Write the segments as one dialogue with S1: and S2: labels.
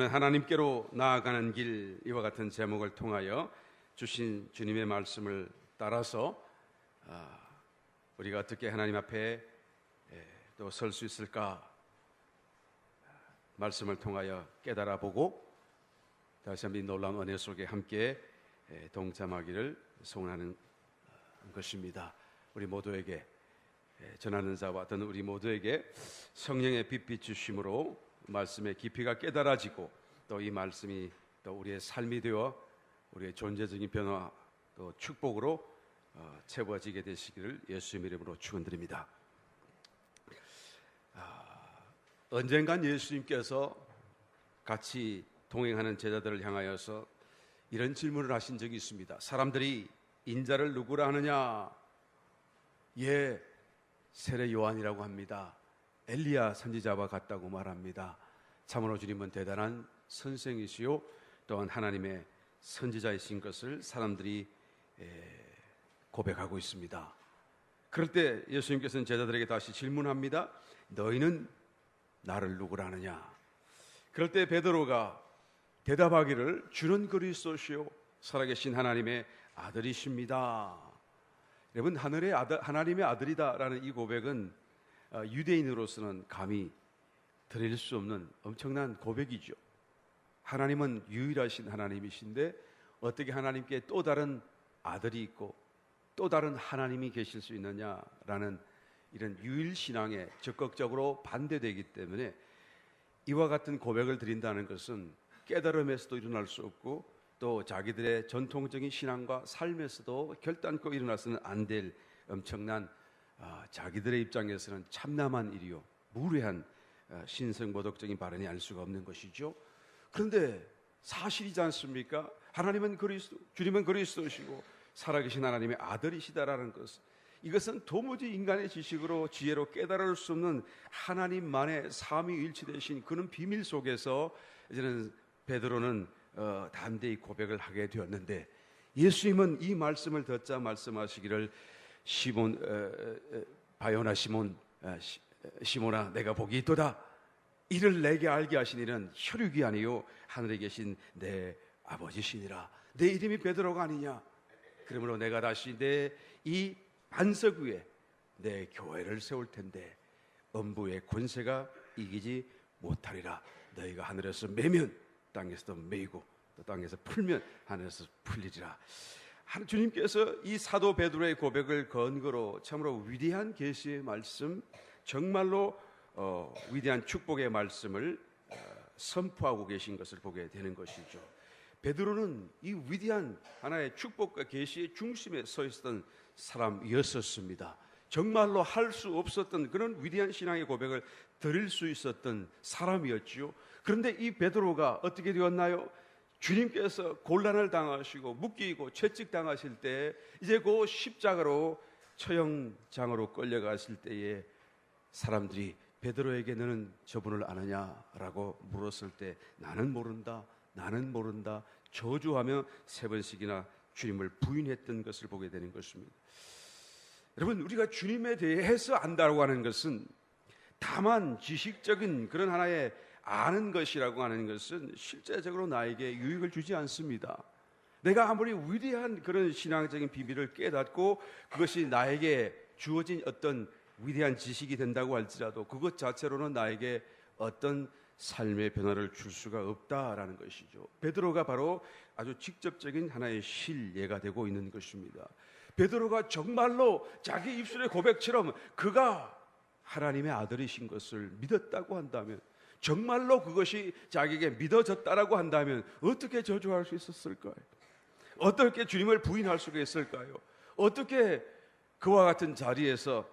S1: 우리는 하나님께로 나아가는 길, 이와 같은 제목을 통하여 주신 주님의 말씀을 따라서 우리가 어떻게 하나님 앞에 또 설 수 있을까 말씀을 통하여 깨달아보고 다시 한번 이 놀라운 은혜 속에 함께 동참하기를 소원하는 것입니다. 우리 모두에게, 전하는 자와 듣는 우리 모두에게 성령의 빛 비추심으로 말씀의 깊이가 깨달아지고 또 이 말씀이 또 우리의 삶이 되어 우리의 존재적인 변화 또 축복으로 채워지게 되시기를 예수님의 이름으로 축원드립니다. 언젠간 예수님께서 같이 동행하는 제자들을 향하여서 이런 질문을 하신 적이 있습니다. 사람들이 인자를 누구라 하느냐? 예, 세례 요한이라고 합니다. 엘리야 선지자와 같다고 말합니다. 참으로 주님은 대단한 선생이시요 또한 하나님의 선지자이신 것을 사람들이 고백하고 있습니다. 그럴 때 예수님께서는 제자들에게 다시 질문합니다. 너희는 나를 누구라 하느냐? 그럴 때 베드로가 대답하기를 주는 그리스도시요 살아계신 하나님의 아들이십니다. 여러분, 하나님의 아들이다라는 이 고백은 유대인으로서는 감히 드릴 수 없는 엄청난 고백이죠. 하나님은 유일하신 하나님이신데 어떻게 하나님께 또 다른 아들이 있고 또 다른 하나님이 계실 수 있느냐라는 이런 유일신앙에 적극적으로 반대되기 때문에 이와 같은 고백을 드린다는 것은 깨달음에서도 일어날 수 없고 또 자기들의 전통적인 신앙과 삶에서도 결단코 일어나서는 안 될 엄청난 자기들의 입장에서는 참남한 일이요 무례한 신성모독적인 발언이 알 수가 없는 것이죠. 그런데 사실이지 않습니까? 하나님은 그리스도, 주님은 그리스도시고 살아계신 하나님의 아들이시다라는 것, 이것은 도무지 인간의 지식으로 지혜로 깨달을 수 없는 하나님만의 삼위일체되신 그런 비밀 속에서 이제는 베드로는 담대히 고백을 하게 되었는데, 예수님은 이 말씀을 듣자 말씀하시기를 바요나 시몬아 내가 복이 있도다. 이를 내게 알게 하신 이는 혈육이 아니요 하늘에 계신 내 아버지시니라. 내 이름이 베드로가 아니냐? 그러므로 내가 다시 내 이 반석 위에 내 교회를 세울 텐데 음부의 권세가 이기지 못하리라. 너희가 하늘에서 매면 땅에서도 매이고 또 땅에서 풀면 하늘에서 풀리리라. 주님께서 이 사도 베드로의 고백을 근거로 참으로 위대한 계시의 말씀, 정말로 위대한 축복의 말씀을 선포하고 계신 것을 보게 되는 것이죠. 베드로는 이 위대한 하나의 축복과 계시의 중심에 서 있었던 사람이었습니다. 정말로 할 수 없었던 그런 위대한 신앙의 고백을 드릴 수 있었던 사람이었지요. 그런데 이 베드로가 어떻게 되었나요? 주님께서 곤란을 당하시고 묶이고 채찍당하실 때, 이제 그 십자가로 처형장으로 끌려가실 때에 사람들이 베드로에게 너는 저분을 아느냐라고 물었을 때 나는 모른다, 나는 모른다 저주하며 3번씩이나 주님을 부인했던 것을 보게 되는 것입니다. 여러분, 우리가 주님에 대해서 안다고 하는 것은 다만 지식적인 그런 하나의 아는 것이라고 하는 것은 실제적으로 나에게 유익을 주지 않습니다. 내가 아무리 위대한 그런 신앙적인 비밀을 깨닫고 그것이 나에게 주어진 어떤 위대한 지식이 된다고 할지라도 그것 자체로는 나에게 어떤 삶의 변화를 줄 수가 없다라는 것이죠. 베드로가 바로 아주 직접적인 하나의 실예가 되고 있는 것입니다. 베드로가 정말로 자기 입술의 고백처럼 그가 하나님의 아들이신 것을 믿었다고 한다면, 정말로 그것이 자기에게 믿어졌다라고 한다면 어떻게 저주할 수 있었을까요? 어떻게 주님을 부인할 수가 있을까요? 어떻게 그와 같은 자리에서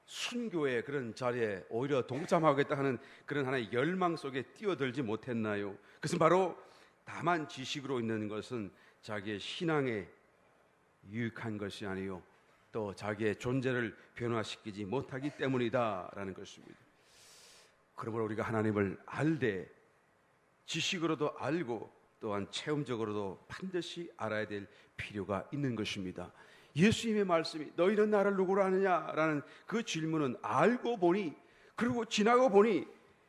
S1: 순교의 그런 자리에 오히려 동참하겠다 하는 그런 하나의 열망 속에 뛰어들지 못했나요? 그것은 바로 다만 지식으로 있는 것은 자기의 신앙에 유익한 것이 아니요 또 자기의 존재를 변화시키지 못하기 때문이다라는 것입니다. 그러므로 우리가 하나님을 알되 지식으로도 알고 또한 체험적으로도 반드시 알아야 될 필요가 있는 것입니다. 예수님의 말씀이 너희는 나를 누구로 아느냐라는 그 질문은 알고 보니, 그리고 지나고 보니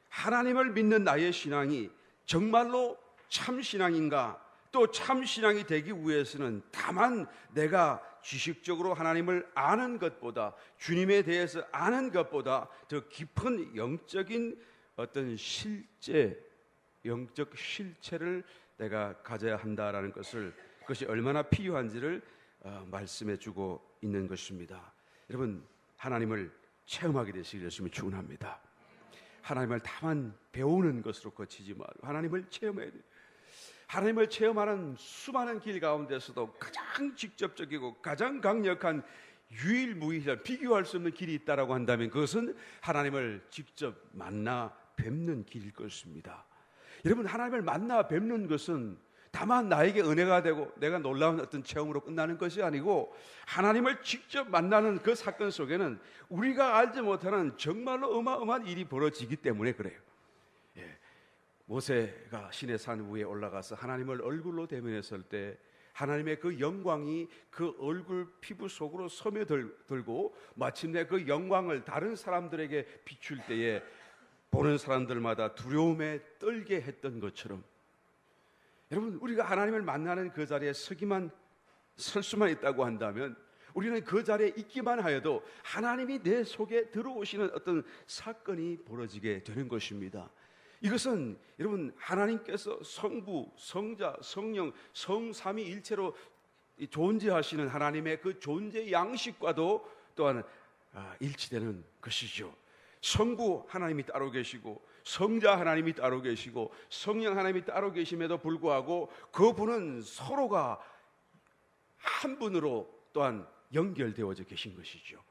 S1: 하나님을 믿는 나의 신앙이 정말로 참 신앙인가? 또 참 신앙이 되기 위해서는 다만 내가 지식적으로 하나님을 아는 것보다, 주님에 대해서 아는 것보다 더 깊은 영적인 어떤 영적 실체를 내가 가져야 한다라는 그것이 얼마나 필요한지를 말씀해 주고 있는 것입니다. 여러분, 하나님을 체험하게 되시기를 예수님이 축원합니다. 하나님을 다만 배우는 것으로 거치지 말고 하나님을 체험해야 돼요. 하나님을 체험하는 수많은 길 가운데서도 가장 직접적이고 가장 강력한 유일무이한 비교할 수 없는 길이 있다라고 한다면 그것은 하나님을 직접 만나 뵙는 길일 것입니다. 여러분, 하나님을 만나 뵙는 것은 다만 나에게 은혜가 되고 내가 놀라운 어떤 체험으로 끝나는 것이 아니고 하나님을 직접 만나는 그 사건 속에는 우리가 알지 못하는 정말로 어마어마한 일이 벌어지기 때문에 그래요. 모세가 시내산 위에 올라가서 하나님을 얼굴로 대면했을 때 하나님의 그 영광이 그 얼굴 피부 속으로 스며들고 마침내 그 영광을 다른 사람들에게 비출 때에 보는 사람들마다 두려움에 떨게 했던 것처럼, 여러분, 우리가 하나님을 만나는 그 자리에 설 수만 있다고 한다면 우리는 그 자리에 있기만 하여도 하나님이 내 속에 들어오시는 어떤 사건이 벌어지게 되는 것입니다. 이것은 여러분, 하나님께서 성부, 성자, 성령, 성삼위일체로 존재하시는 하나님의 그 존재 양식과도 또한 일치되는 것이죠. 성부 하나님이 따로 계시고 성자 하나님이 따로 계시고 성령 하나님이 따로 계심에도 불구하고 그분은 서로가 한 분으로 또한 연결되어져 계신 것이죠.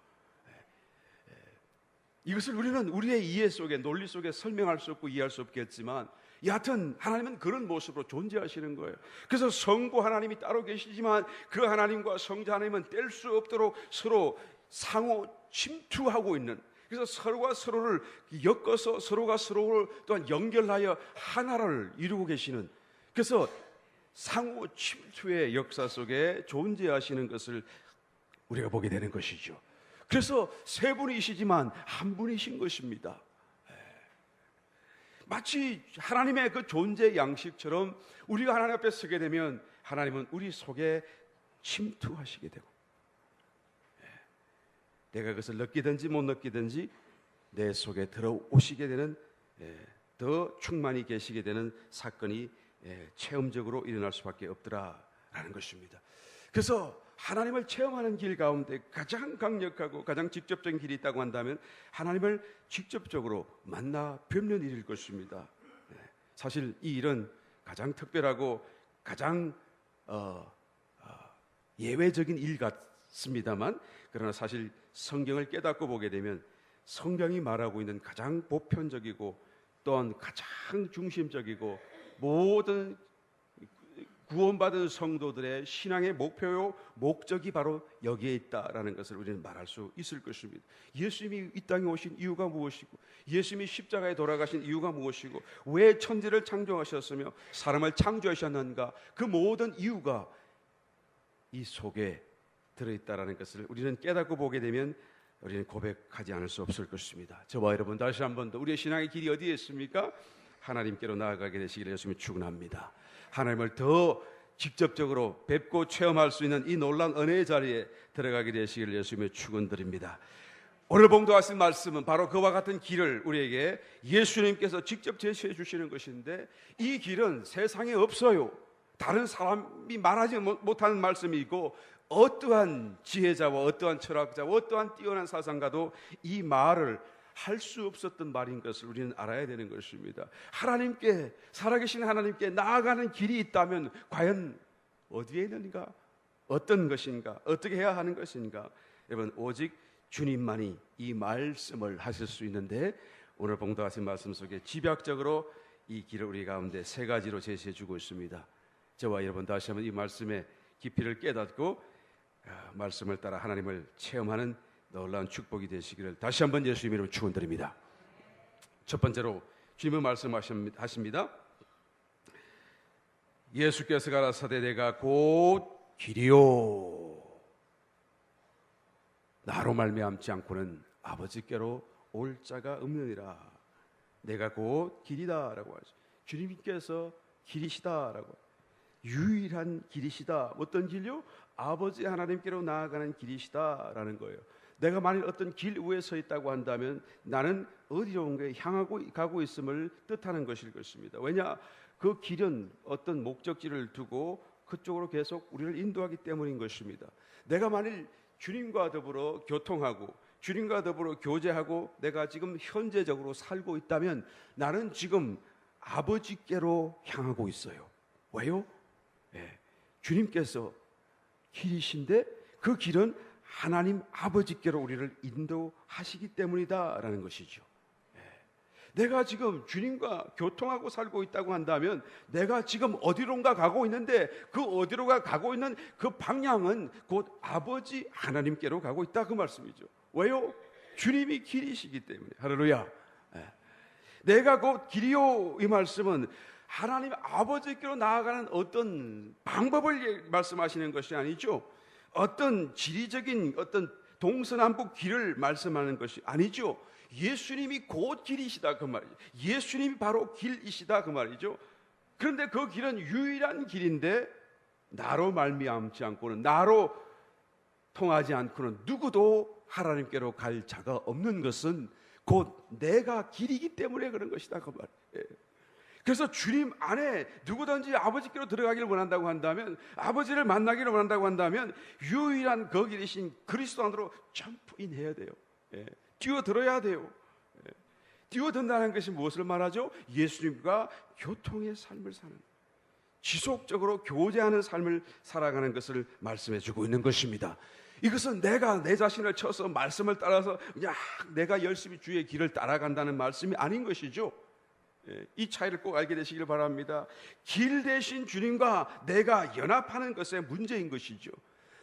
S1: 이것을 우리는 우리의 이해 속에, 논리 속에 설명할 수 없고 이해할 수 없겠지만 여하튼 하나님은 그런 모습으로 존재하시는 거예요. 그래서 성부 하나님이 따로 계시지만 그 하나님과 성자 하나님은 뗄 수 없도록 서로 상호 침투하고 있는, 그래서 서로가 서로를 엮어서 서로가 서로를 또한 연결하여 하나를 이루고 계시는, 그래서 상호 침투의 역사 속에 존재하시는 것을 우리가 보게 되는 것이죠. 그래서 세 분이시지만 한 분이신 것입니다. 마치 하나님의 그 존재 양식처럼 우리가 하나님 앞에 서게 되면 하나님은 우리 속에 침투하시게 되고, 내가 그것을 느끼든지 못 느끼든지 내 속에 들어오시게 되는, 더 충만히 계시게 되는 사건이 체험적으로 일어날 수밖에 없더라라는 것입니다. 그래서 하나님을 체험하는 길 가운데 가장 강력하고 가장 직접적인 길이 있다고 한다면 하나님을 직접적으로 만나 뵙는 일일 것입니다. 사실 이 일은 가장 특별하고 가장 예외적인 일 같습니다만, 그러나 사실 성경을 깨닫고 보게 되면 성경이 말하고 있는 가장 보편적이고 또한 가장 중심적이고 모든 구원받은 성도들의 신앙의 목표요 목적이 바로 여기에 있다라는 것을 우리는 말할 수 있을 것입니다. 예수님이 이 땅에 오신 이유가 무엇이고, 예수님이 십자가에 돌아가신 이유가 무엇이고, 왜 천지를 창조하셨으며 사람을 창조하셨는가, 그 모든 이유가 이 속에 들어있다라는 것을 우리는 깨닫고 보게 되면 우리는 고백하지 않을 수 없을 것입니다. 저와 여러분, 다시 한 번 더 우리의 신앙의 길이 어디에 있습니까? 하나님께로 나아가게 되시기를 예수님이 축원합니다. 하나님을 더 직접적으로 뵙고 체험할 수 있는 이 놀라운 은혜의 자리에 들어가게 되시기를 예수님의 축원드립니다. 오늘 봉독하신 말씀은 바로 그와 같은 길을 우리에게 예수님께서 직접 제시해 주시는 것인데, 이 길은 세상에 없어요. 다른 사람이 말하지 못하는 말씀이고, 어떠한 지혜자와 어떠한 철학자와 어떠한 뛰어난 사상가도 이 말을 할 수 없었던 말인 것을 우리는 알아야 되는 것입니다. 하나님께, 살아계신 하나님께 나아가는 길이 있다면 과연 어디에 있는가? 어떤 것인가? 어떻게 해야 하는 것인가? 여러분, 오직 주님만이 이 말씀을 하실 수 있는데, 오늘 봉독하신 말씀 속에 집약적으로 이 길을 우리 가운데 세 가지로 제시해 주고 있습니다. 저와 여러분 다시 한번 이 말씀의 깊이를 깨닫고 말씀을 따라 하나님을 체험하는 놀라운 축복이 되시기를 다시 한번 예수 이름으로 축원드립니다. 첫 번째로 주님은 말씀하십니다. 예수께서 가라사대 내가 곧 길이요 나로 말미암지 않고는 아버지께로 올 자가 없느니라. 내가 곧 길이다라고 하죠. 주님께서 길이시다라고. 유일한 길이시다. 어떤 길요? 아버지 하나님께로 나아가는 길이시다라는 거예요. 내가 만일 어떤 길 위에 서 있다고 한다면 나는 어디로 향하고 가고 있음을 뜻하는 것일 것입니다. 왜냐? 그 길은 어떤 목적지를 두고 그쪽으로 계속 우리를 인도하기 때문인 것입니다. 내가 만일 주님과 더불어 교통하고 주님과 더불어 교제하고 내가 지금 현재적으로 살고 있다면 나는 지금 아버지께로 향하고 있어요. 왜요? 주님께서 길이신데 그 길은 하나님 아버지께로 우리를 인도하시기 때문이다라는 것이죠. 내가 지금 주님과 교통하고 살고 있다고 한다면 내가 지금 어디론가 가고 있는데 그 어디론가 가고 있는 그 방향은 곧 아버지 하나님께로 가고 있다 그 말씀이죠. 왜요? 주님이 길이시기 때문에. 할렐루야. 내가 곧 길이요 이 말씀은 하나님 아버지께로 나아가는 어떤 방법을 말씀하시는 것이 아니죠. 어떤 지리적인 어떤 동서남북 길을 말씀하는 것이 아니죠. 예수님이 곧 길이시다 그 말이죠. 예수님이 바로 길이시다 그 말이죠. 그런데 그 길은 유일한 길인데 나로 말미암지 않고는, 나로 통하지 않고는 누구도 하나님께로 갈 자가 없는 것은 곧 내가 길이기 때문에 그런 것이다 그 말이에요. 그래서 주님 안에 누구든지 아버지께로 들어가기를 원한다고 한다면, 아버지를 만나기를 원한다고 한다면 유일한 그 길이신 그리스도 안으로 점프인 해야 돼요. 뛰어들어야 돼요. 뛰어든다는 것이 무엇을 말하죠? 예수님과 교통의 삶을 사는, 지속적으로 교제하는 삶을 살아가는 것을 말씀해 주고 있는 것입니다. 이것은 내가 내 자신을 쳐서 말씀을 따라서 그냥 내가 열심히 주의 길을 따라간다는 말씀이 아닌 것이죠. 이 차이를 꼭 알게 되시길 바랍니다. 길 대신 주님과 내가 연합하는 것에 문제인 것이죠.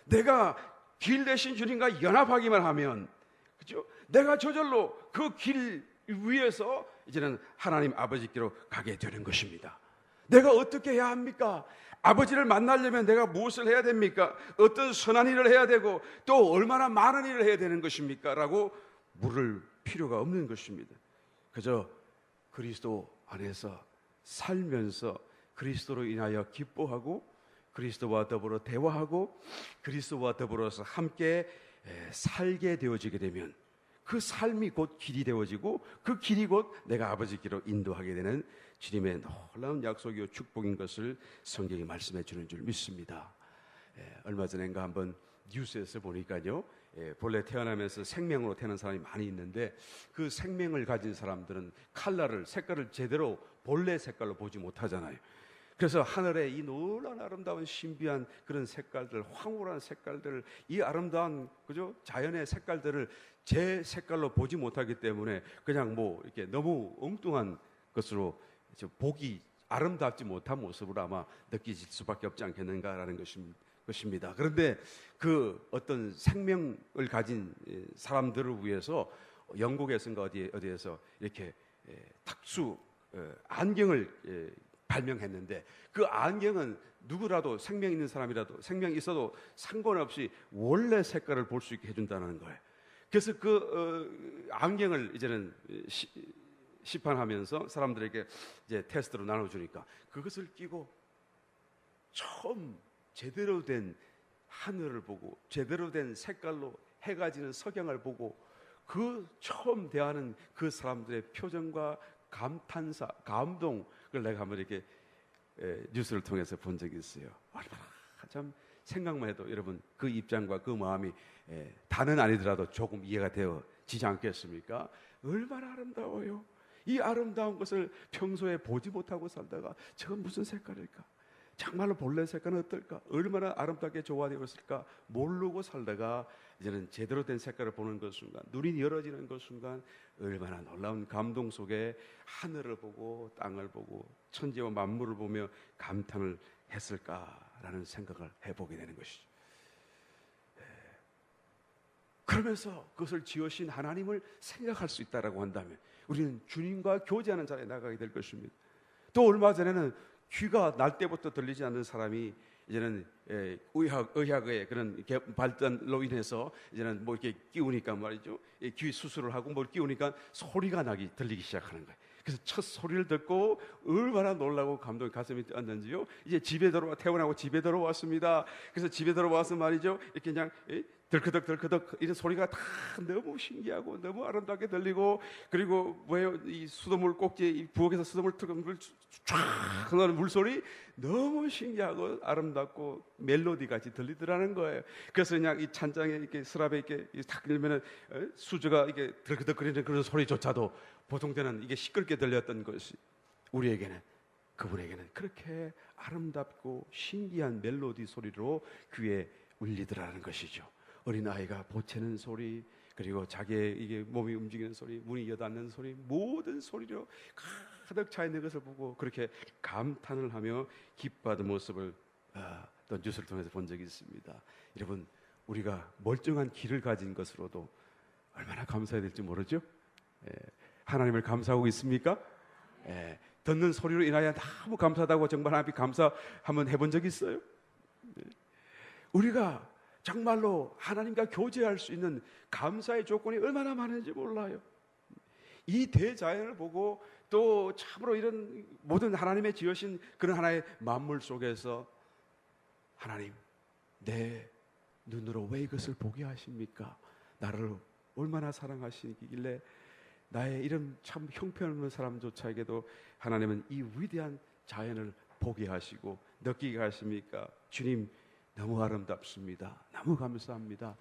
S1: 내가 길 대신 주님과 연합하기만 하면, 그죠? 내가 저절로 그 길 위에서 이제는 하나님 아버지께로 가게 되는 것입니다. 내가 어떻게 해야 합니까? 아버지를 만나려면 내가 무엇을 해야 됩니까? 어떤 선한 일을 해야 되고 또 얼마나 많은 일을 해야 되는 것입니까? 라고 물을 필요가 없는 것입니다. 그저 그리스도 안에서 살면서 그리스도로 인하여 기뻐하고 그리스도와 더불어 대화하고 그리스도와 더불어서 함께 살게 되어지게 되면 그 삶이 곧 길이 되어지고 그 길이 곧 내가 아버지께로 인도하게 되는 주님의 놀라운 약속이요 축복인 것을 성경이 말씀해 주는 줄 믿습니다. 얼마 전인가 한번 뉴스에서 보니까요, 본래 태어나면서 생명으로 태어난 사람이 많이 있는데 그 생명을 가진 사람들은 컬러를, 색깔을 제대로 본래 색깔로 보지 못하잖아요. 그래서 하늘에 이 놀라운 아름다운 신비한 그런 색깔들, 황홀한 색깔들, 이 아름다운 그죠 자연의 색깔들을 제 색깔로 보지 못하기 때문에 그냥 뭐 이렇게 너무 엉뚱한 것으로 보기 아름답지 못한 모습으로 아마 느끼실 수밖에 없지 않겠는가라는 것입니다. 그런데 그 어떤 생명을 가진 사람들을 위해서 영국에서인가 어디에서 이렇게 특수 안경을 발명했는데 그 안경은 누구라도 생명 있는 사람이라도 생명이 있어도 상관없이 원래 색깔을 볼 수 있게 해준다는 거예요. 그래서 그 안경을 이제는 시판하면서 사람들에게 이제 테스트로 나눠주니까 그것을 끼고 처음 제대로 된 하늘을 보고 제대로 된 색깔로 해가 지는 석양을 보고 그 처음 대하는 그 사람들의 표정과 감탄사, 감동을 내가 한번 이렇게 뉴스를 통해서 본 적이 있어요. 참 생각만 해도 여러분 그 입장과 그 마음이 다는 아니더라도 조금 이해가 되어지지 않겠습니까? 얼마나 아름다워요. 이 아름다운 것을 평소에 보지 못하고 살다가 저건 무슨 색깔일까? 정말로 본래 색깔은 어떨까? 얼마나 아름답게 조화되었을까? 모르고 살다가 이제는 제대로 된 색깔을 보는 그 순간, 눈이 열어지는 그 순간 얼마나 놀라운 감동 속에 하늘을 보고 땅을 보고 천지와 만물을 보며 감탄을 했을까라는 생각을 해보게 되는 것이죠. 그러면서 그것을 지으신 하나님을 생각할 수 있다라고 한다면 우리는 주님과 교제하는 자리에 나가게 될 것입니다. 또 얼마 전에는 귀가 날 때부터 들리지 않는 사람이 이제는 의학의 그런 발전로 인해서 이제는 뭐 이렇게 끼우니까 말이죠. 귀 수술을 하고 뭘 끼우니까 소리가 들리기 시작하는 거예요. 그래서 첫 소리를 듣고 얼마나 놀라고 감동이 가슴이 뛰었는지요. 이제 집에 퇴원하고 집에 들어왔습니다. 그래서 집에 들어와서 말이죠, 이렇게 그냥 덜커덕 이런 소리가 다 너무 신기하고 너무 아름답게 들리고, 그리고 뭐예요, 이 수돗물 꼭지에 이 부엌에서 수돗물 틀고 쫙 흐르는 물소리 너무 신기하고 아름답고 멜로디 같이 들리더라는 거예요. 그래서 그냥 이 찬장에 이렇게 서랍에 이렇게 탁 들면은 수저가 이게 덜커덕거리는 그런 소리조차도 보통 때는 이게 시끄럽게 들렸던 것이 우리에게는, 그분에게는 그렇게 아름답고 신기한 멜로디 소리로 귀에 울리더라는 것이죠. 어린아이가 보채는 소리, 그리고 자기의 이게 몸이 움직이는 소리, 문이 여닫는 소리, 모든 소리로 가득 차 있는 것을 보고 그렇게 감탄을 하며 기뻐하던 모습을 또 뉴스를 통해서 본 적이 있습니다. 여러분, 우리가 멀쩡한 귀를 가진 것으로도 얼마나 감사해야 될지 모르죠? 하나님을 감사하고 있습니까? 듣는 소리로 인하여 너무 감사하다고 정말 하나님 감사 한번 해본 적 있어요? 우리가 정말로 하나님과 교제할 수 있는 감사의 조건이 얼마나 많은지 몰라요. 이 대자연을 보고 또 참으로 이런 모든 하나님의 지으신 그런 하나의 만물 속에서 하나님, 내 눈으로 왜 이것을 보게 하십니까? 나를 얼마나 사랑하시길래 나의 이런 참 형편없는 사람조차에게도 하나님은 이 위대한 자연을 보게 하시고 느끼게 하십니까? 주님, 너무 아름답습니다. 너무 감사합니다.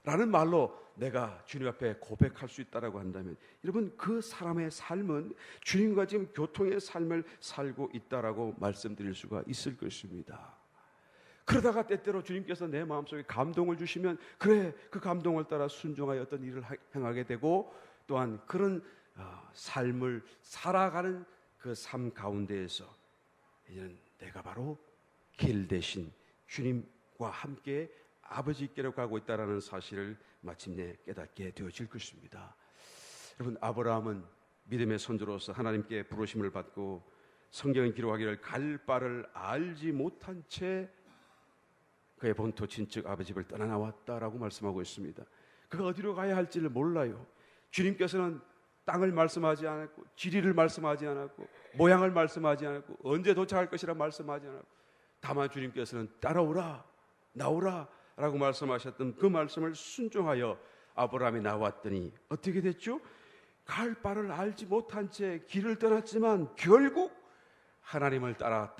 S1: 라는 말로 내가 주님 앞에 고백할 수 있다라고 한다면, 여러분, 그 사람의 삶은 주님과 지금 교통의 삶을 살고 있다라고 말씀드릴 수가 있을 것입니다. 그러다가 때때로 주님께서 내 마음속에 감동을 주시면 그래, 그 감동을 따라 순종하여 어떤 일을 행하게 되고, 또한 그런 삶을 살아가는 그 삶 가운데에서 이제는 내가 바로 길 대신 주님과 함께 아버지께로 가고 있다는 사실을 마침내 깨닫게 되어질 것입니다. 여러분, 아브라함은 믿음의 선조로서 하나님께 부르심을 받고 성경은 기록하기를 갈 바를 알지 못한 채 그의 본토 친척 아버지 집을 떠나 나왔다라고 말씀하고 있습니다. 그가 어디로 가야 할지를 몰라요. 주님께서는 땅을 말씀하지 않았고, 지리를 말씀하지 않았고, 모양을 말씀하지 않았고, 언제 도착할 것이라 말씀하지 않았고, 다만 주님께서는 따라오라, 나오라 라고 말씀하셨던 그 말씀을 순종하여 아브라함이 나왔더니 어떻게 됐죠? 갈 바를 알지 못한 채 길을 떠났지만 결국 하나님을 따라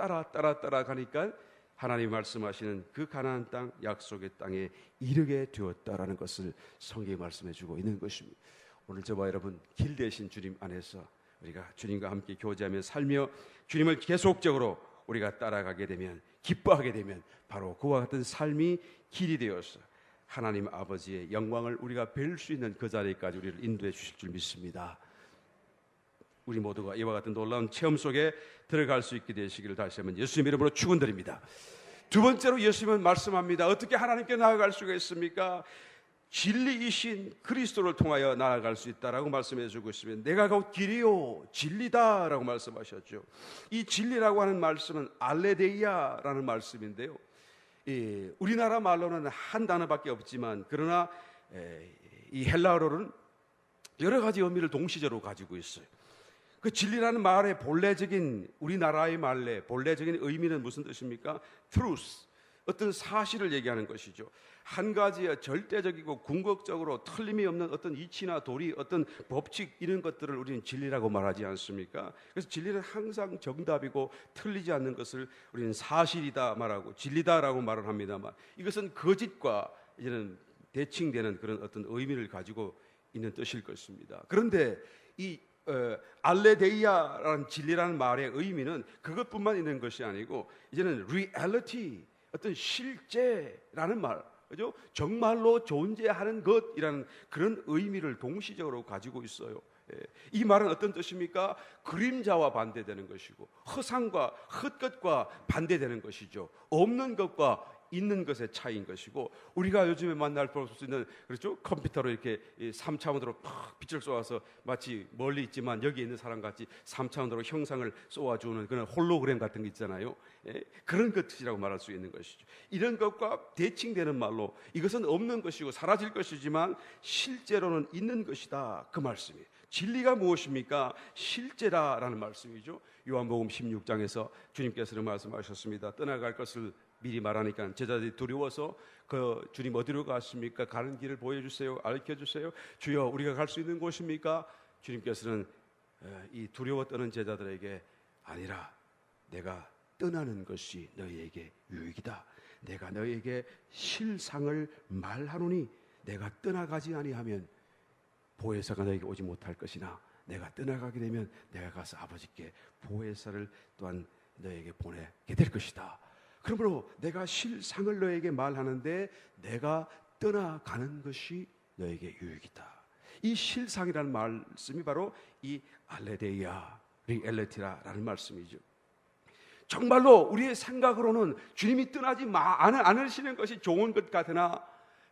S1: 가니까 하나님이 말씀하시는 그 가나안 땅, 약속의 땅에 이르게 되었다라는 것을 성경이 말씀해 주고 있는 것입니다. 오늘 저와 여러분, 길 대신 주님 안에서 우리가 주님과 함께 교제하며 살며 주님을 계속적으로 우리가 따라가게 되면, 기뻐하게 되면 바로 그와 같은 삶이 길이 되어서 하나님 아버지의 영광을 우리가 뵐 수 있는 그 자리까지 우리를 인도해 주실 줄 믿습니다. 우리 모두가 이와 같은 놀라운 체험 속에 들어갈 수 있게 되시기를 다시 한번 예수님 이름으로 축원드립니다. 두 번째로 예수님은 말씀합니다. 어떻게 하나님께 나아갈 수가 있습니까? 진리이신 그리스도를 통하여 나아갈 수 있다라고 말씀해 주고 있으면, 내가 곧 길이요 진리다라고 말씀하셨죠. 이 진리라고 하는 말씀은 알레데이아라는 말씀인데요, 우리나라 말로는 한 단어밖에 없지만, 그러나 이 헬라어로는 여러 가지 의미를 동시적으로 가지고 있어요. 그 진리라는 말의 본래적인, 우리나라의 말의 본래적인 의미는 무슨 뜻입니까? truth, 어떤 사실을 얘기하는 것이죠. 한 가지의 절대적이고 궁극적으로 틀림이 없는 어떤 이치나 도리, 어떤 법칙, 이런 것들을 우리는 진리라고 말하지 않습니까? 그래서 진리는 항상 정답이고 틀리지 않는 것을 우리는 사실이다 말하고 진리다라고 말을 합니다만, 이것은 거짓과 이제는 대칭되는 그런 어떤 의미를 가지고 있는 뜻일 것입니다. 그런데 이 알레데이아라는 진리라는 말의 의미는 그것뿐만 있는 것이 아니고, 이제는 reality, 어떤 실제라는 말, 그죠? 정말로 존재하는 것이라는 그런 의미를 동시적으로 가지고 있어요. 이 말은 어떤 뜻입니까? 그림자와 반대되는 것이고, 허상과 헛것과 반대되는 것이죠. 없는 것과 있는 것의 차이인 것이고, 우리가 요즘에 만날 수 있는, 그렇죠? 컴퓨터로 이렇게 3차원으로 팍 빛을 쏘아서 마치 멀리 있지만 여기 있는 사람 같이 3차원으로 형상을 쏘아주는 그런 홀로그램 같은 게 있잖아요. 그런 것이라고 말할 수 있는 것이죠. 이런 것과 대칭되는 말로, 이것은 없는 것이고 사라질 것이지만 실제로는 있는 것이다, 그 말씀이에요. 진리가 무엇입니까? 실제라라는 말씀이죠. 요한복음 16장에서 주님께서는 말씀하셨습니다. 떠나갈 것을 미리 말하니까 제자들이 두려워서 그 주님 어디로 가십니까? 가는 길을 보여주세요. 알려주세요. 주여 우리가 갈 수 있는 곳입니까? 주님께서는 이 두려워 떠는 제자들에게 아니라 내가 떠나는 것이 너희에게 유익이다. 내가 너희에게 실상을 말하노니 내가 떠나가지 아니하면 보혜사가 너에게 오지 못할 것이나 내가 떠나가게 되면 내가 가서 아버지께 보혜사를 또한 너에게 보내게 될 것이다. 그러므로 내가 실상을 너에게 말하는데 내가 떠나가는 것이 너에게 유익이다. 이 실상이라는 말씀이 바로 이 알레데이아, 리엘리티라는 말씀이죠. 정말로 우리의 생각으로는 주님이 떠나지 않으시는 것이 좋은 것 같으나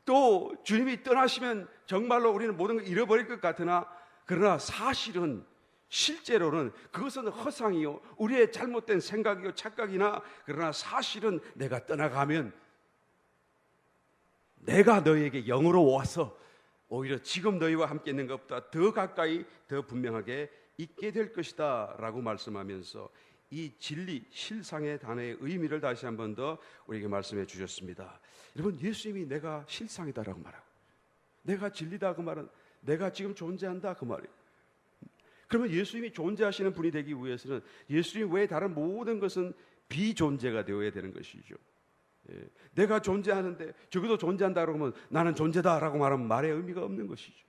S1: 또 주님이 떠나시면 정말로 우리는 모든 걸 잃어버릴 것 같으나 그러나 사실은 실제로는 그것은 허상이요 우리의 잘못된 생각이요 착각이나 그러나 사실은 내가 떠나가면 내가 너희에게 영으로 와서 오히려 지금 너희와 함께 있는 것보다 더 가까이 더 분명하게 있게 될 것이다 라고 말씀하면서 이 진리, 실상의 단어의 의미를 다시 한 번 더 우리에게 말씀해 주셨습니다. 여러분, 예수님이 내가 실상이다라고 말하고 내가 진리다 그 말은 내가 지금 존재한다 그 말이에요. 그러면 예수님이 존재하시는 분이 되기 위해서는 예수님 외에 다른 모든 것은 비존재가 되어야 되는 것이죠. 내가 존재하는데 저기도 존재한다고 하면 나는 존재다라고 말하면 말의 의미가 없는 것이죠.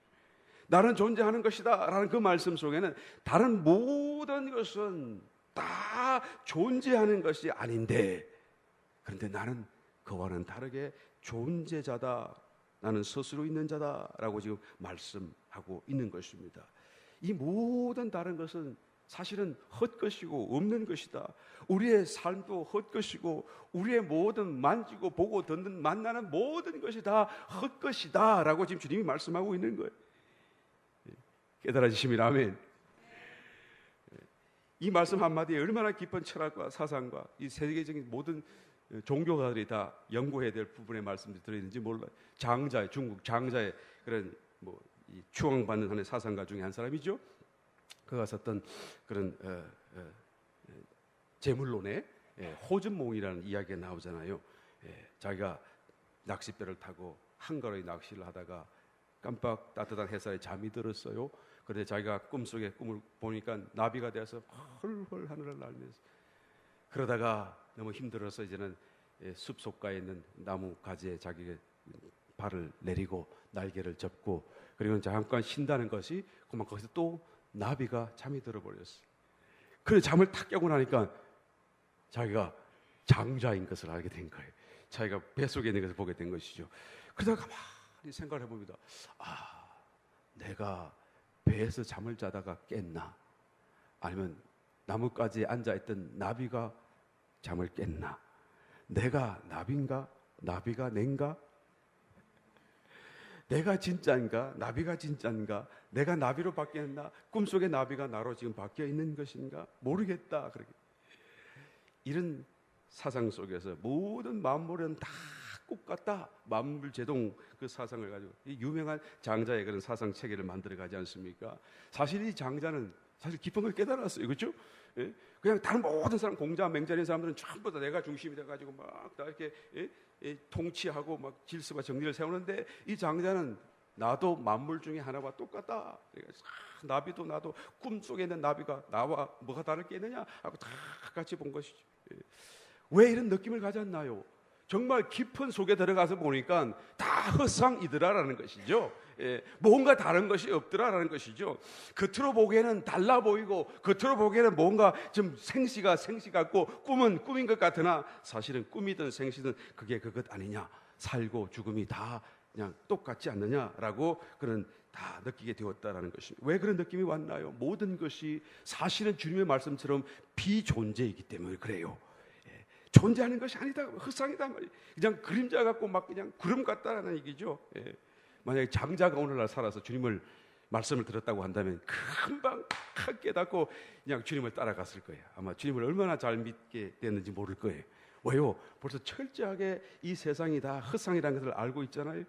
S1: 나는 존재하는 것이다 라는 그 말씀 속에는 다른 모든 것은 다 존재하는 것이 아닌데 그런데 나는 그와는 다르게 존재자다, 나는 스스로 있는 자다라고 지금 말씀하고 있는 것입니다. 이 모든 다른 것은 사실은 헛것이고 없는 것이다. 우리의 삶도 헛것이고 우리의 모든 만지고 보고 듣는 만나는 모든 것이 다 헛것이다 라고 지금 주님이 말씀하고 있는 거예요. 깨달아지십니다. 아멘. 이 말씀 한마디에 얼마나 깊은 철학과 사상과 이 세계적인 모든 종교가들이 다 연구해야 될 부분의 말씀들이 들어있는지 몰라요. 장자의, 중국 장자의 그런 이 추앙받는 하나의 사상가 중에 한 사람이죠. 그가 썼던 그런 재물론의 호전몽이라는 이야기가 나오잖아요. 자기가 낚싯배를 타고 한가로이 낚시를 하다가 깜빡 따뜻한 햇살에 잠이 들었어요. 그런데 자기가 꿈속에 꿈을 보니까 나비가 되어서 헐헐 하늘을 날면서 그러다가 너무 힘들어서 이제는 숲속가에 있는 나무 가지에 자기의 발을 내리고 날개를 접고 그리고 잠깐 쉰다는 것이 그만 거기서 또 나비가 잠이 들어버렸어요. 그래서 잠을 탁 깨고 나니까 자기가 장자인 것을 알게 된 거예요. 자기가 뱃속에 있는 것을 보게 된 것이죠. 그러다가 가만히 생각을 해봅니다. 내가 배에서 잠을 자다가 깼나? 아니면 나뭇가지에 앉아있던 나비가 잠을 깼나? 내가 나비인가? 나비가 낸가? 내가 진짜인가? 나비가 진짜인가? 내가 나비로 바뀌었나? 꿈속의 나비가 나로 지금 바뀌어 있는 것인가? 모르겠다. 그렇게. 이런 사상 속에서 모든 만물은 다 똑같다. 만물제동 그 사상을 가지고 이 유명한 장자의 그런 사상 체계를 만들어 가지 않습니까? 사실 이 장자는 사실 깊은 걸 깨달았어요. 그렇죠? 예? 그냥 다른 모든 사람 공자 맹자인 사람들은 전부 다 내가 중심이 돼 가지고 막 다 이렇게 통치하고 막 질서와 정리를 세우는데 이 장자는 나도 만물 중에 하나와 똑같다. 나비도 나도 꿈속에 있는 나비가 나와 뭐가 다를 게 있느냐 하고 다 같이 본 것이죠. 왜 이런 느낌을 가졌나요? 정말 깊은 속에 들어가서 보니까 다 허상이더라라는 것이죠. 뭔가 다른 것이 없더라라는 것이죠. 겉으로 보기에는 달라 보이고 겉으로 보기에는 뭔가 좀 생시 같고 꿈은 꿈인 것 같으나 사실은 꿈이든 생시든 그게 그것 아니냐. 살고 죽음이 다 그냥 똑같지 않느냐라고 그런 다 느끼게 되었다라는 것입니다. 왜 그런 느낌이 왔나요? 모든 것이 사실은 주님의 말씀처럼 비존재이기 때문에 그래요. 존재하는 것이 아니다. 흑상이다 말이에요. 그냥 그림자 같고 막 그냥 구름 같다라는 얘기죠. 만약에 장자가 오늘날 살아서 주님을 말씀을 들었다고 한다면 금방 깨닫고 그냥 주님을 따라갔을 거예요. 아마 주님을 얼마나 잘 믿게 됐는지 모를 거예요. 왜요? 벌써 철저하게 이 세상이 다 흑상이라는 것을 알고 있잖아요.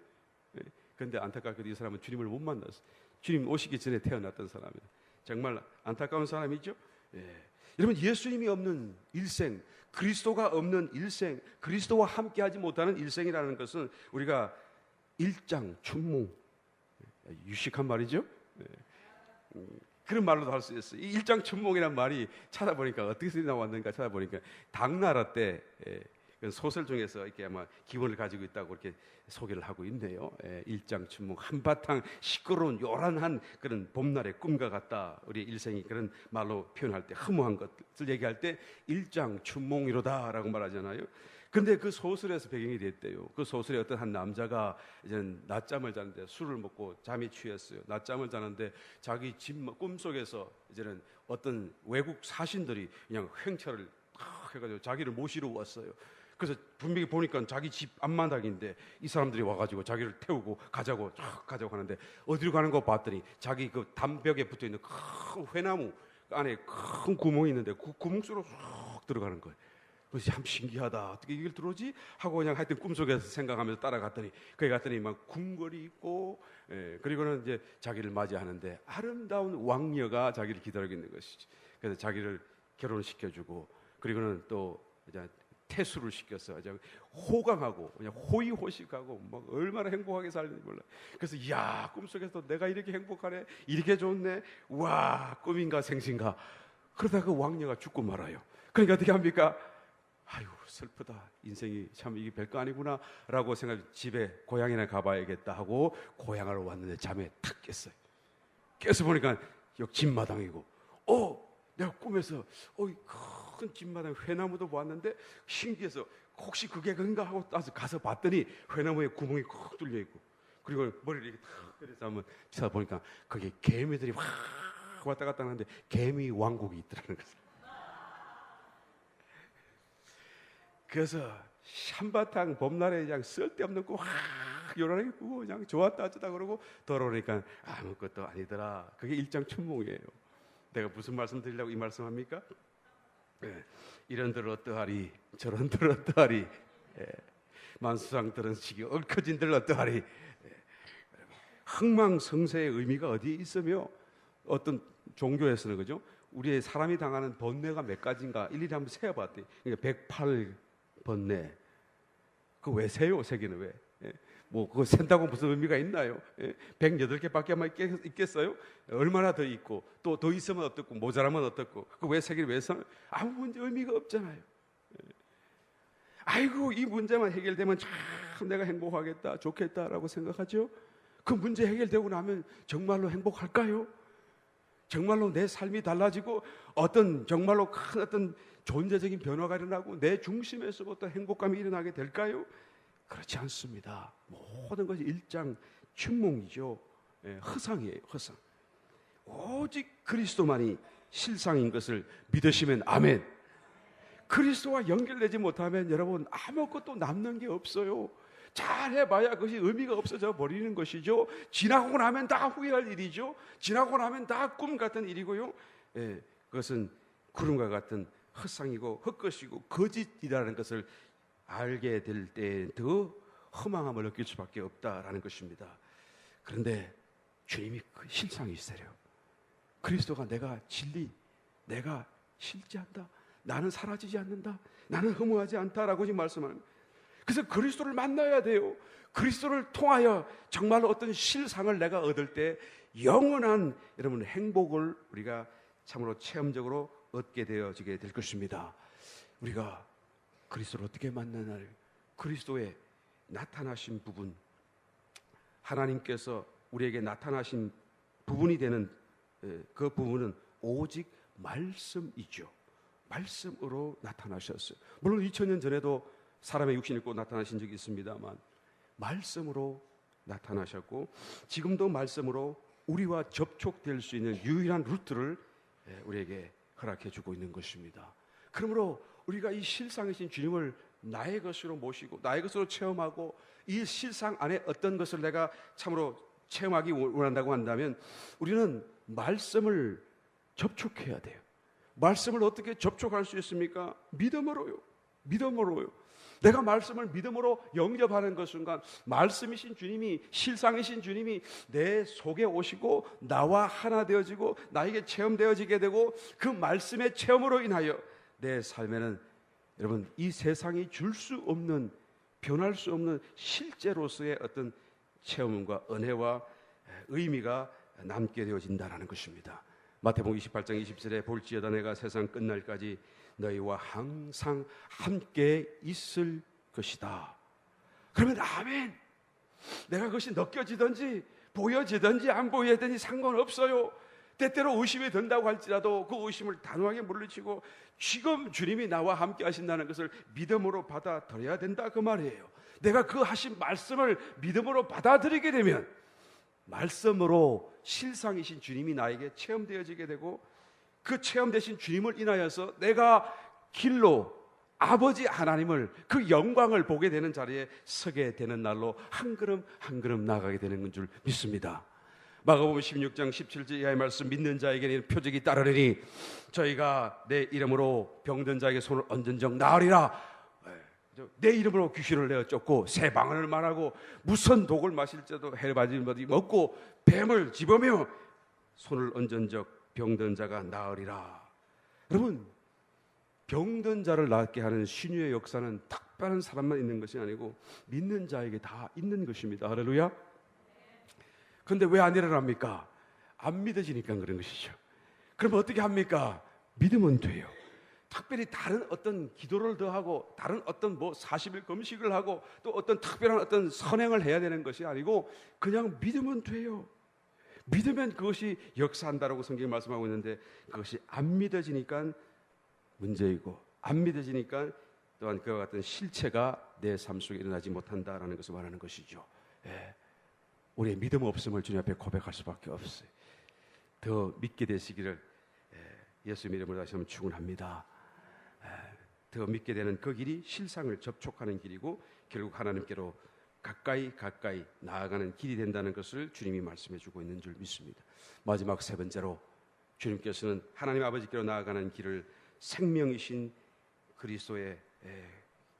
S1: 그런데 안타깝게도 이 사람은 주님을 못 만났어요. 주님 오시기 전에 태어났던 사람이에요. 정말 안타까운 사람이죠. 예. 여러분, 예수님이 없는 일생, 그리스도가 없는 일생, 그리스도와 함께하지 못하는 일생이라는 것은 우리가 일장춘몽, 유식한 말이죠. 그런 말로도 할 수 있어요. 이 일장춘몽이라는 말이 찾아보니까 어떻게 나왔는가 찾아보니까 당나라 때 소설 중에서 이렇게 아마 기원을 가지고 있다고 이렇게 소개를 하고 있네요. 일장춘몽, 한바탕 시끄러운 요란한 그런 봄날의 꿈과 같다. 우리 일생이 그런 말로 표현할 때, 허무한 것을 얘기할 때 일장춘몽이로다라고 말하잖아요. 근데 그 소설에서 배경이 됐대요. 그 소설에 어떤 한 남자가 이제 낮잠을 자는데, 술을 먹고 잠이 취했어요. 낮잠을 자는데 자기 집 꿈속에서 이제는 어떤 외국 사신들이 그냥 횡차를 해가지고 자기를 모시러 왔어요. 그래서 분명히 보니까 자기 집 앞마당인데 이 사람들이 와가지고 자기를 태우고 가자고 하는데, 어디로 가는 거 봤더니 자기 그 담벽에 붙어 있는 큰 회나무 안에 큰 구멍이 있는데 그 구멍 속으로 쏙 들어가는 거예요. 그래서 참 신기하다. 어떻게 이걸 들어오지? 하고 그냥 하여튼 꿈속에서 생각하면서 따라갔더니, 거기 갔더니 막 궁궐이 있고, 그리고는 이제 자기를 맞이하는데 아름다운 왕녀가 자기를 기다리고 있는 것이지. 그래서 자기를 결혼시켜주고, 그리고는 또 이제 태수를 시켜서 이제 호강하고 그냥 호의호식하고 막 얼마나 행복하게 살는지 몰라. 그래서 이야, 꿈속에서 내가 이렇게 행복하네, 이렇게 좋네, 와, 꿈인가 생신가. 그러다가 그 왕녀가 죽고 말아요. 그러니까 어떻게 합니까? 아유, 슬프다. 인생이 참 이게 별거 아니구나 라고 생각해 집에 고향이나 가봐야겠다 하고 고향으로 왔는데 잠에 탁 깼어요. 깨서 보니까 여기 집마당이고, 내가 꿈에서 큰 집마당 회나무도 보았는데 신기해서 혹시 그게 그런가 하고 가서 봤더니 회나무에 구멍이 콕 뚫려 있고, 그리고 머리를 이렇게 탁 때려서 한번 찾아보니까 거기에 개미들이 확 왔다 갔다 하는데 개미 왕국이 있더라는 거죠. 그래서 한바탕 봄날에 그냥 쓸데없는 거 확 요란하게 꾸고 그냥 좋았다 어쩌다 그러고 돌아오니까 아무것도 아니더라. 그게 일장춘몽이에요. 내가 무슨 말씀 드리려고 이 말씀합니까? 이런들 어떠하리, 저런들 어떠하리, 만수상들은 시기 얽혀진들 어떠하리. 흥망성쇠의 의미가 어디에 있으며, 어떤 종교에서는 그죠? 우리의 사람이 당하는 번뇌가 몇 가지인가 일일이 한번 세어봤대요. 그러니까 108번뇌. 그거 왜 세요? 세기는 왜? 뭐 그거 센다고 무슨 의미가 있나요? 108개밖에 아마 있겠어요? 얼마나 더 있고 또 더 있으면 어떻고 모자라면 어떻고, 그 왜 세기를 왜 써? 아무 문제 의미가 없잖아요. 아이고, 이 문제만 해결되면 참 내가 행복하겠다, 좋겠다라고 생각하죠. 그 문제 해결되고 나면 정말로 행복할까요? 정말로 내 삶이 달라지고 어떤 정말로 큰 어떤 존재적인 변화가 일어나고 내 중심에서부터 행복감이 일어나게 될까요? 그렇지 않습니다. 모든 것이 일장춘몽이죠. 허상이에요, 허상. 오직 그리스도만이 실상인 것을 믿으시면 아멘. 그리스도와 연결되지 못하면 여러분 아무것도 남는 게 없어요. 잘해봐야 그것이 의미가 없어져 버리는 것이죠. 지나고 나면 다 후회할 일이죠. 지나고 나면 다 꿈 같은 일이고요. 그것은 구름과 같은 헛상이고 헛것이고 거짓이라는 것을 알게 될 때 더 허망함을 느낄 수밖에 없다라는 것입니다. 그런데 주님이 그 실상이시세요. 그리스도가 내가 진리, 내가 실제한다, 나는 사라지지 않는다, 나는 허무하지 않다라고 지금 말씀합니다. 그래서 그리스도를 만나야 돼요. 그리스도를 통하여 정말로 어떤 실상을 내가 얻을 때 영원한 여러분 행복을 우리가 참으로 체험적으로 얻게 되어지게 될 것입니다. 우리가 그리스도를 어떻게 만나나요? 그리스도의 나타나신 부분, 하나님께서 우리에게 나타나신 부분이 되는 그 부분은 오직 말씀이죠. 말씀으로 나타나셨어요. 물론 2000년 전에도 사람의 육신을 입고 나타나신 적이 있습니다만 말씀으로 나타나셨고 지금도 말씀으로 우리와 접촉될 수 있는 유일한 루트를 우리에게 허락해 주고 있는 것입니다. 그러므로 우리가 이 실상이신 주님을 나의 것으로 모시고 나의 것으로 체험하고 이 실상 안에 어떤 것을 내가 참으로 체험하기 원한다고 한다면 우리는 말씀을 접촉해야 돼요. 말씀을 어떻게 접촉할 수 있습니까? 믿음으로요. 믿음으로요. 내가 말씀을 믿음으로 영접하는 그 순간 말씀이신 주님이, 실상이신 주님이 내 속에 오시고 나와 하나 되어지고 나에게 체험되어지게 되고, 그 말씀의 체험으로 인하여 내 삶에는 여러분 이 세상이 줄 수 없는, 변할 수 없는 실제로서의 어떤 체험과 은혜와 의미가 남게 되어진다는 것입니다. 마태복음 28장 20절에 볼지어다 내가 세상 끝날까지 너희와 항상 함께 있을 것이다. 그러면 아멘. 내가 그것이 느껴지든지 보여지든지 안 보여지든지 상관없어요. 때때로 의심이 든다고 할지라도 그 의심을 단호하게 물리치고 지금 주님이 나와 함께 하신다는 것을 믿음으로 받아들여야 된다, 그 말이에요. 내가 그 하신 말씀을 믿음으로 받아들이게 되면 말씀으로 실상이신 주님이 나에게 체험되어지게 되고, 그 체험되신 주님을 인하여서 내가 길로 아버지 하나님을, 그 영광을 보게 되는 자리에 서게 되는 날로 한 걸음 한 걸음 나아가게 되는 줄 믿습니다. 마가복음 16장 17절 이하의 말씀, 믿는 자에게는 표적이 따르리니 저희가 내 이름으로 병든 자에게 손을 얹은 적 나으리라. 내 이름으로 귀신을 내어 쫓고 새 방언을 말하고 무슨 독을 마실 때도 해바지먹이 먹고 뱀을 집으며 손을 얹은 적 병든 자가 나으리라. 여러분, 병든 자를 낫게 하는 신유의 역사는 특별한 사람만 있는 것이 아니고 믿는 자에게 다 있는 것입니다. 할렐루야. 그런데 왜 안 일어납니까? 안 믿어지니까 그런 것이죠. 그럼 어떻게 합니까? 믿으면 돼요. 특별히 다른 어떤 기도를 더 하고 다른 어떤 40일 금식을 하고 또 어떤 특별한 어떤 선행을 해야 되는 것이 아니고 그냥 믿으면 돼요. 믿으면 그것이 역사한다라고 성경이 말씀하고 있는데, 그것이 안 믿어지니까 문제이고 안 믿어지니까 또한 그와 같은 실체가 내 삶 속에 일어나지 못한다라는 것을 말하는 것이죠. 우리의 믿음 없음을 주님 앞에 고백할 수밖에 없어요. 더 믿게 되시기를 예수님 이름으로 다시 한번 축원합니다. 더 믿게 되는 그 길이 실상을 접촉하는 길이고 결국 하나님께로 가까이 나아가는 길이 된다는 것을 주님이 말씀해 주고 있는 줄 믿습니다. 마지막 세 번째로 주님께서는 하나님 아버지께로 나아가는 길을 생명이신 그리스도의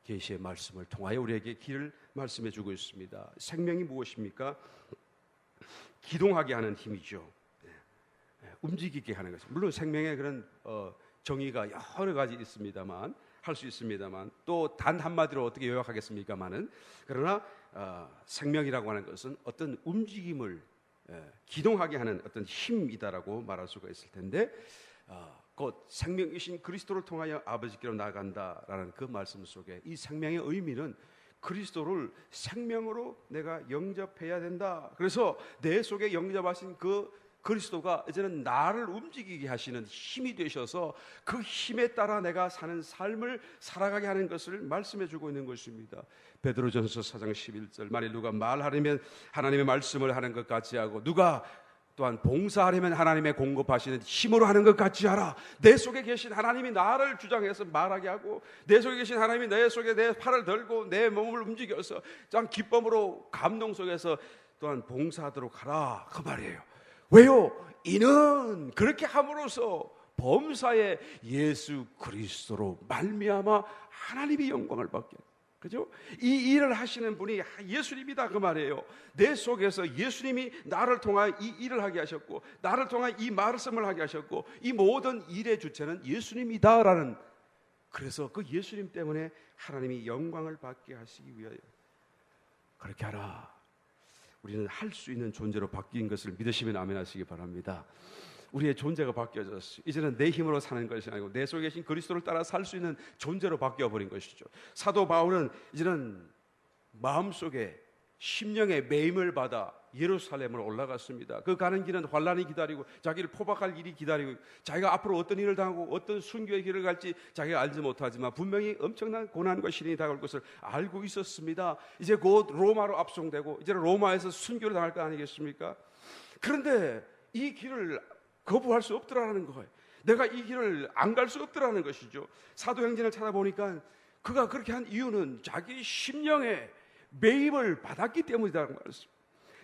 S1: 계시의 말씀을 통하여 우리에게 길을 말씀해 주고 있습니다. 생명이 무엇입니까? 기동하게 하는 힘이죠. 움직이게 하는 것입니다. 물론 생명의 그런 정의가 여러 가지 있습니다만, 할 수 있습니다만, 또 단 한마디로 어떻게 요약하겠습니까만은, 그러나 생명이라고 하는 것은 어떤 움직임을 기동하게 하는 어떤 힘이다라고 말할 수가 있을 텐데, 곧 생명이신 그리스도를 통하여 아버지께로 나아간다라는 그 말씀 속에 이 생명의 의미는 그리스도를 생명으로 내가 영접해야 된다. 그래서 내 속에 영접하신 그 그리스도가 이제는 나를 움직이게 하시는 힘이 되셔서 그 힘에 따라 내가 사는 삶을 살아가게 하는 것을 말씀해 주고 있는 것입니다. 베드로전서 4장 11절, 만일 누가 말하려면 하나님의 말씀을 하는 것 같이 하고 누가 또한 봉사하려면 하나님의 공급하시는 힘으로 하는 것 같이 하라. 내 속에 계신 하나님이 나를 주장해서 말하게 하고, 내 속에 계신 하나님이 내 속에 내 팔을 들고 내 몸을 움직여서 참 기쁨으로 감동 속에서 또한 봉사하도록 하라, 그 말이에요. 왜요? 이는 그렇게 함으로써 범사에 예수 그리스도로 말미암아 하나님이 영광을 받게, 그죠? 이 일을 하시는 분이 예수님이다, 그 말이에요. 내 속에서 예수님이 나를 통하여 이 일을 하게 하셨고, 나를 통하여 이 말씀을 하게 하셨고, 이 모든 일의 주체는 예수님이다라는, 그래서 그 예수님 때문에 하나님이 영광을 받게 하시기 위하여 그렇게 하라. 우리는 할 수 있는 존재로 바뀐 것을 믿으시면 아멘 하시기 바랍니다. 우리의 존재가 바뀌어졌어요. 이제는 내 힘으로 사는 것이 아니고 내 속에 계신 그리스도를 따라 살 수 있는 존재로 바뀌어버린 것이죠. 사도 바울은 이제는 마음속에 심령의 매임을 받아 예루살렘으로 올라갔습니다. 그 가는 길은 환란이 기다리고 자기를 포박할 일이 기다리고 자기가 앞으로 어떤 일을 당하고 어떤 순교의 길을 갈지 자기가 알지 못하지만 분명히 엄청난 고난과 시련이 다가올 것을 알고 있었습니다. 이제 곧 로마로 압송되고 이제 로마에서 순교를 당할 거 아니겠습니까? 그런데 이 길을 거부할 수 없더라는 거예요. 내가 이 길을 안 갈 수 없더라는 것이죠. 사도행전을 찾아보니까 그가 그렇게 한 이유는 자기 심령에 매임을 받았기 때문이라고 말했습니다.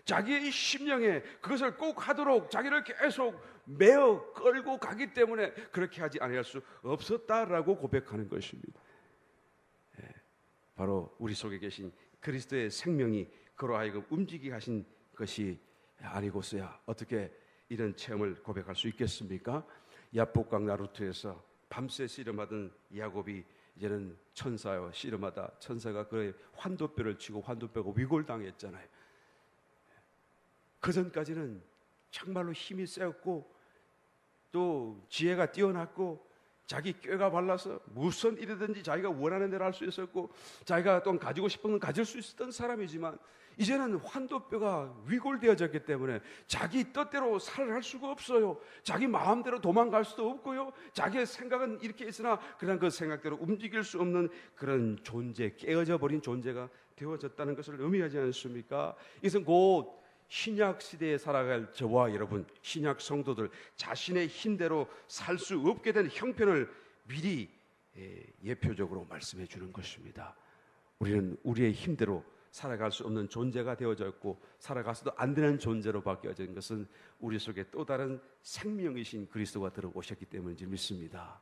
S1: 자기의 심령에 그것을 꼭 하도록 자기를 계속 매어 끌고 가기 때문에 그렇게 하지 않을 수 없었다라고 고백하는 것입니다. 바로 우리 속에 계신 그리스도의 생명이 그로 하여금 움직이게 하신 것이 아니고서야 어떻게 이런 체험을 고백할 수 있겠습니까? 야복강 나루트에서 밤새 씨름하던 야곱이 이제는 천사요 씨름하다 천사가 그의 환도뼈를 치고 환도뼈가 위골당했잖아요. 그 전까지는 정말로 힘이 세었고 또 지혜가 뛰어났고 자기 꾀가 발라서 무슨 일이든지 자기가 원하는 대로 할 수 있었고 자기가 또 가지고 싶은 건 가질 수 있었던 사람이지만 이제는 환도뼈가 위골되어졌기 때문에 자기 뜻대로 살아갈 수가 없어요. 자기 마음대로 도망갈 수도 없고요. 자기의 생각은 이렇게 있으나 그냥 그 생각대로 움직일 수 없는 그런 존재, 깨어져 버린 존재가 되어졌다는 것을 의미하지 않습니까? 이것은 곧 신약 시대에 살아갈 저와 여러분, 신약 성도들 자신의 힘대로 살 수 없게 된 형편을 미리 예표적으로 말씀해 주는 것입니다. 우리는 우리의 힘대로 살아갈 수 없는 존재가 되어졌고 살아가서도 안 되는 존재로 바뀌어진 것은 우리 속에 또 다른 생명이신 그리스도가 들어오셨기 때문인지 믿습니다.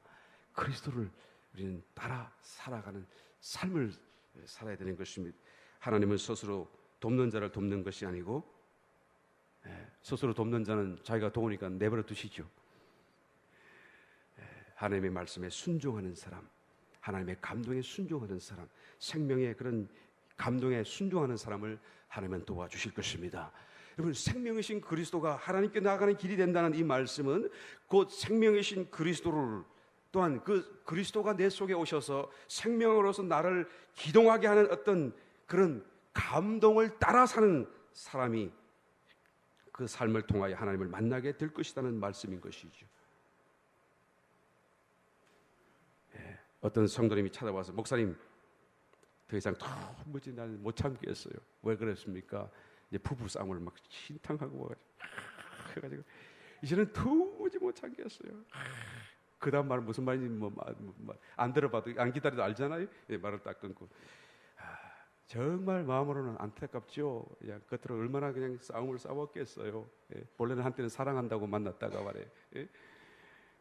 S1: 그리스도를 우리는 따라 살아가는 삶을 살아야 되는 것입니다. 하나님은 스스로 돕는 자를 돕는 것이 아니고 스스로 돕는 자는 자기가 도우니까 내버려 두시죠. 하나님의 말씀에 순종하는 사람, 하나님의 감동에 순종하는 사람, 생명의 그런 감동에 순종하는 사람을 하나님은 도와주실 것입니다. 여러분, 생명이신 그리스도가 하나님께 나아가는 길이 된다는 이 말씀은 곧 생명이신 그리스도를 또한 그 그리스도가 내 속에 오셔서 생명으로서 나를 기동하게 하는 어떤 그런 감동을 따라 사는 사람이 그 삶을 통하여 하나님을 만나게 될 것이라는 말씀인 것이죠. 어떤 성도님이 찾아와서 목사님 더 이상 도무지 나는 못 참겠어요. 왜 그랬습니까? 이제 부부 싸움을 막 신탕하고 해가지고 이제는 도무지 못 참겠어요. 그 다음 말은 무슨 말인지 안 들어봐도 안 기다려도 알잖아요. 말을 딱 끊고 정말 마음으로는 안타깝죠. 그냥 겉으로 얼마나 그냥 싸움을 싸웠겠어요. 본래는 한때는 사랑한다고 만났다가 말이에요.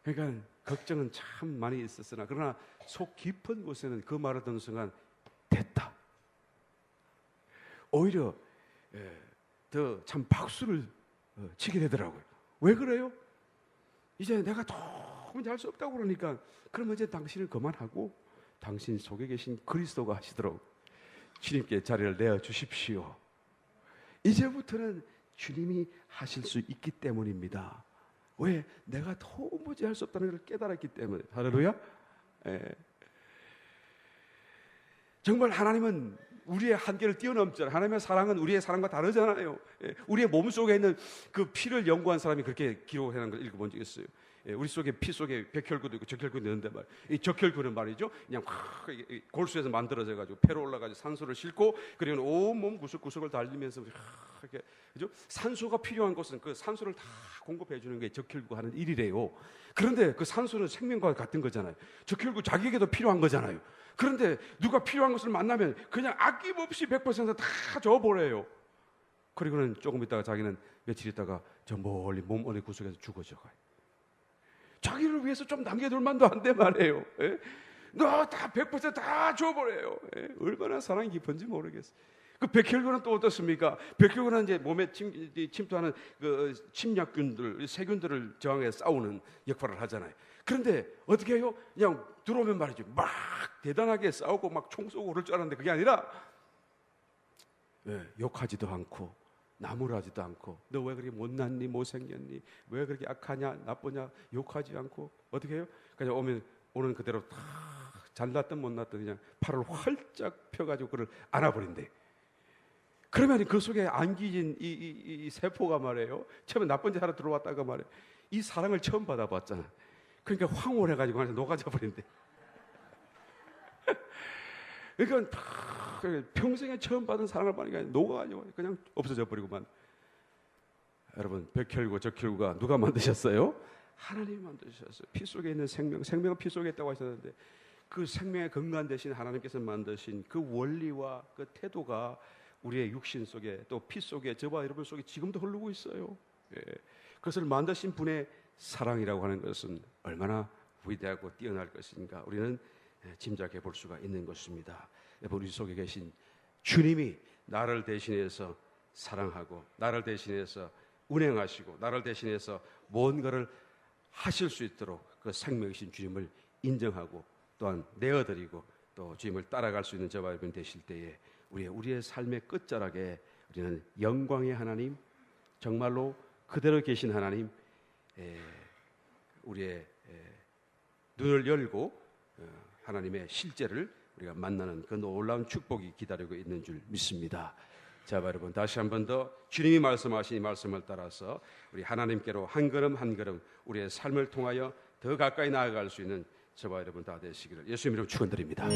S1: 그러니까 걱정은 참 많이 있었으나 그러나 속 깊은 곳에는 그 말을 듣는 순간 됐다. 오히려 더 참 박수를 치게 되더라고요. 왜 그래요? 이제 내가 도무지 할 수 없다고 그러니까 그러면 이제 당신을 그만하고 당신 속에 계신 그리스도가 하시도록 주님께 자리를 내어주십시오. 이제부터는 주님이 하실 수 있기 때문입니다. 왜? 내가 도무지 할 수 없다는 걸 깨달았기 때문에. 할렐루야. 정말 하나님은 우리의 한계를 뛰어넘잖아요. 하나님의 사랑은 우리의 사랑과 다르잖아요. 우리의 몸속에 있는 그 피를 연구한 사람이 그렇게 기록하는 걸 읽어본 적이 있어요. 우리 속에 피 속에 백혈구도 있고 적혈구도 있는데 말이에요. 이 적혈구는 말이죠. 그냥 골수에서 만들어져 가지고 폐로 올라가지고 산소를 싣고 그리고 온 몸 구석구석을 달리면서 이렇게 그죠? 산소가 필요한 곳은 그 산소를 다 공급해 주는 게 적혈구 하는 일이래요. 그런데 그 산소는 생명과 같은 거잖아요. 적혈구 자기에게도 필요한 거잖아요. 그런데 누가 필요한 것을 만나면 그냥 아낌없이 100%다 줘버려요. 그리고는 조금 있다가 자기는 며칠 있다가 저 멀리 몸 어느 구석에서 죽어져 가요. 자기를 위해서 좀 남겨둘 만도 안 돼 말이에요. 너 다 100%다 줘버려요. 얼마나 사랑이 깊은지 모르겠어요. 그 백혈구는 또 어떻습니까? 백혈구는 이제 몸에 침투하는 그 침략균들, 세균들을 저항해서 싸우는 역할을 하잖아요. 그런데 어떻게 해요? 그냥 들어오면 말이죠. 막 대단하게 싸우고 막 총 쏘고 그럴 줄 알았는데 그게 아니라 욕하지도 않고 나무라지도 않고 너 왜 그렇게 못났니 못생겼니 왜 그렇게 악하냐 나쁘냐 욕하지 않고 어떻게 해요? 그냥 오는 그대로 다 잘났든 못났든 그냥 팔을 활짝 펴가지고 그를 안아버린대. 그러면 그 속에 안기진 이 세포가 말이에요. 처음에 나쁜 짓 하러 들어왔다가 말이에요. 이 사랑을 처음 받아봤잖아. 그러니까 황홀해가지고 녹아져 버린대. 그러니까 평생에 처음 받은 사랑을 받으니까 녹아가지고 그냥 없어져 버리고만. 여러분, 백혈구, 적혈구가 누가 만드셨어요? 하나님이 만드셨어요. 피 속에 있는 생명은 피 속에 있다고 하셨는데 그 생명의 근간 대신 하나님께서 만드신 그 원리와 그 태도가 우리의 육신 속에 또 피 속에 저와 여러분 속에 지금도 흐르고 있어요. 그것을 만드신 분의 사랑이라고 하는 것은 얼마나 위대하고 뛰어날 것인가 우리는 짐작해 볼 수가 있는 것입니다. 우리 속에 계신 주님이 나를 대신해서 사랑하고 나를 대신해서 운행하시고 나를 대신해서 뭔가를 하실 수 있도록 그 생명이신 주님을 인정하고 또한 내어드리고 또 주님을 따라갈 수 있는 저와 여러분 되실 때에 우리의 삶의 끝자락에 우리는 영광의 하나님, 정말로 그대로 계신 하나님, 우리의 눈을 열고 하나님의 실제를 우리가 만나는 그 놀라운 축복이 기다리고 있는 줄 믿습니다. 자, 여러분 다시 한 번 더 주님이 말씀하신 이 말씀을 따라서 우리 하나님께로 한 걸음 한 걸음 우리의 삶을 통하여 더 가까이 나아갈 수 있는 저와 여러분 다 되시기를 예수님 이름으로 축원드립니다.